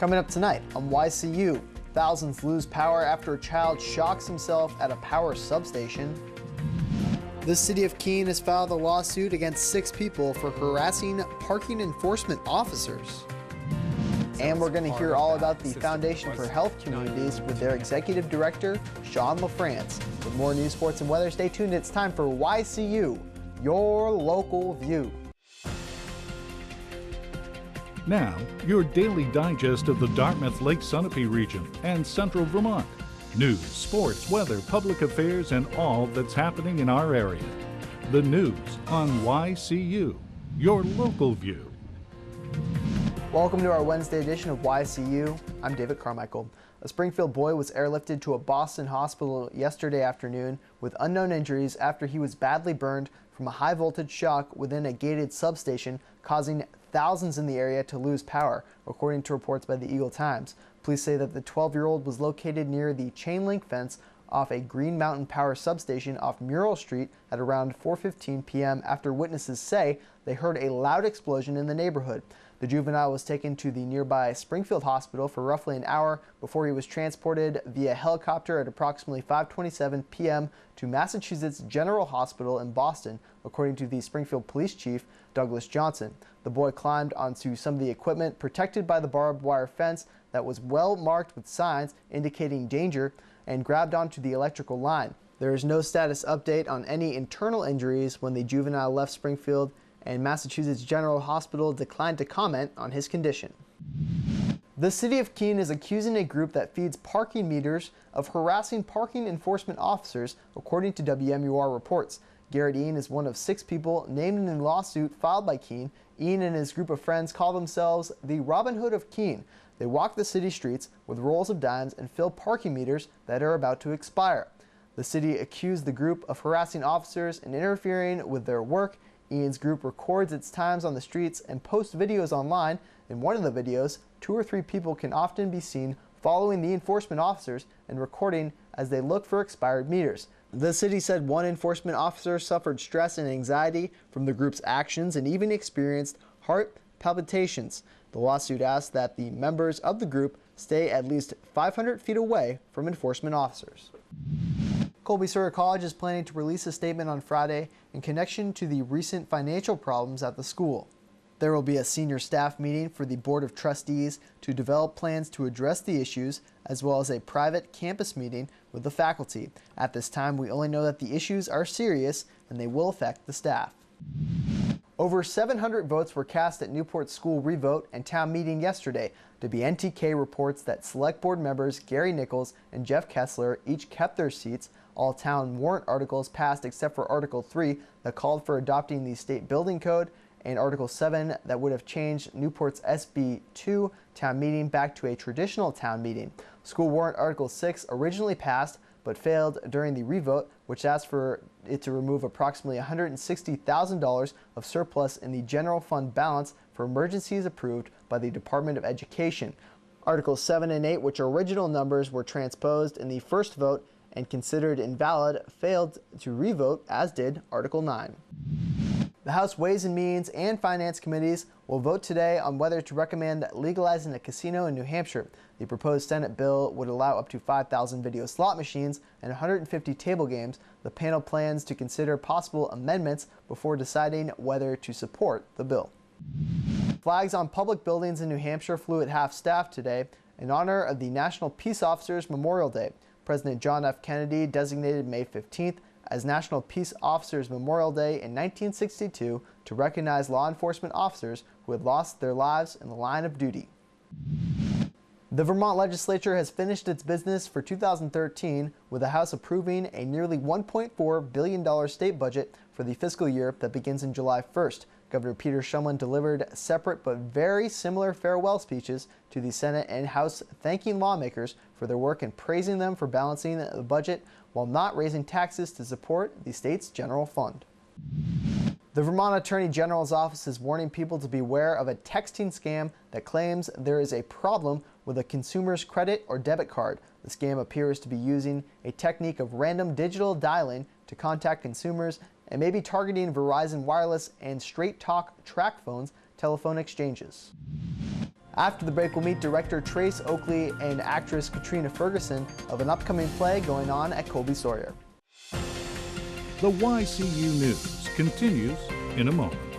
Coming up tonight on YCU, thousands lose power after a child shocks himself at a power substation. The city of Keene has filed a lawsuit against 6 people for harassing parking enforcement officers. And we're going to hear all about the Foundation for Health Communities with their executive director, Sean LaFrance. With more news, sports, and weather, stay tuned. It's time for YCU, your local view. Now, your daily digest of the Dartmouth Lake Sunapee region and central Vermont. News, sports, weather, public affairs, and all that's happening in our area. The news on YCU, your local view. Welcome to our Wednesday edition of YCU. I'm David Carmichael. A Springfield boy was airlifted to a Boston hospital yesterday afternoon with unknown injuries after he was badly burned from a high voltage shock within a gated substation, causing thousands in the area to lose power, according to reports by the Eagle Times. Police say that the 12-year-old was located near the chain link fence off a Green Mountain Power substation off Murrell Street at around 4:15 p.m. after witnesses say they heard a loud explosion in the neighborhood. The juvenile was taken to the nearby Springfield Hospital for roughly an hour before he was transported via helicopter at approximately 5:27 p.m. to Massachusetts General Hospital in Boston, according to the Springfield Police Chief, Douglas Johnson. The boy climbed onto some of the equipment protected by the barbed wire fence that was well marked with signs indicating danger and grabbed onto the electrical line. There is no status update on any internal injuries when the juvenile left Springfield, and Massachusetts General Hospital declined to comment on his condition. The city of Keene is accusing a group that feeds parking meters of harassing parking enforcement officers, according to WMUR reports. Garrett Ian is one of 6 people named in the lawsuit filed by Keene. Ian and his group of friends call themselves the Robin Hood of Keene. They walk the city streets with rolls of dimes and fill parking meters that are about to expire. The city accused the group of harassing officers and interfering with their work. Ian's group records its times on the streets and posts videos online. In one of the videos, 2 or 3 people can often be seen following the enforcement officers and recording as they look for expired meters. The city said one enforcement officer suffered stress and anxiety from the group's actions and even experienced heart palpitations. The lawsuit asked that the members of the group stay at least 500 feet away from enforcement officers. Colby-Sawyer College is planning to release a statement on Friday in connection to the recent financial problems at the school. There will be a senior staff meeting for the Board of Trustees to develop plans to address the issues, as well as a private campus meeting with the faculty. At this time, we only know that the issues are serious and they will affect the staff. Over 700 votes were cast at Newport's school revote and town meeting yesterday. WNTK reports that Select Board members Gary Nichols and Jeff Kessler each kept their seats. All town warrant articles passed except for Article 3 that called for adopting the state building code, and Article 7 that would have changed Newport's SB 2 town meeting back to a traditional town meeting. School warrant Article 6 originally passed but failed during the revote, which asked for it to remove approximately $160,000 of surplus in the general fund balance for emergencies approved by the Department of Education. Articles 7 and 8, which original numbers were transposed in the first vote and considered invalid, failed to revote, as did Article 9. The House Ways and Means and Finance Committees will vote today on whether to recommend legalizing a casino in New Hampshire. The proposed Senate bill would allow up to 5,000 video slot machines and 150 table games. The panel plans to consider possible amendments before deciding whether to support the bill. Flags on public buildings in New Hampshire flew at half-staff today in honor of the National Peace Officers Memorial Day. President John F. Kennedy designated May 15th as National Peace Officers Memorial Day in 1962 to recognize law enforcement officers who had lost their lives in the line of duty. The Vermont legislature has finished its business for 2013 with the House approving a nearly $1.4 billion state budget for the fiscal year that begins in July 1st. Governor Peter Shumlin delivered separate but very similar farewell speeches to the Senate and House, thanking lawmakers for their work and praising them for balancing the budget while not raising taxes to support the state's general fund. The Vermont Attorney General's office is warning people to beware of a texting scam that claims there is a problem with a consumer's credit or debit card. The scam appears to be using a technique of random digital dialing to contact consumers and may be targeting Verizon Wireless and Straight Talk track phones telephone exchanges. After the break, we'll meet director Trace Oakley and actress Katrina Ferguson of an upcoming play going on at Colby Sawyer. The YCU News continues in a moment.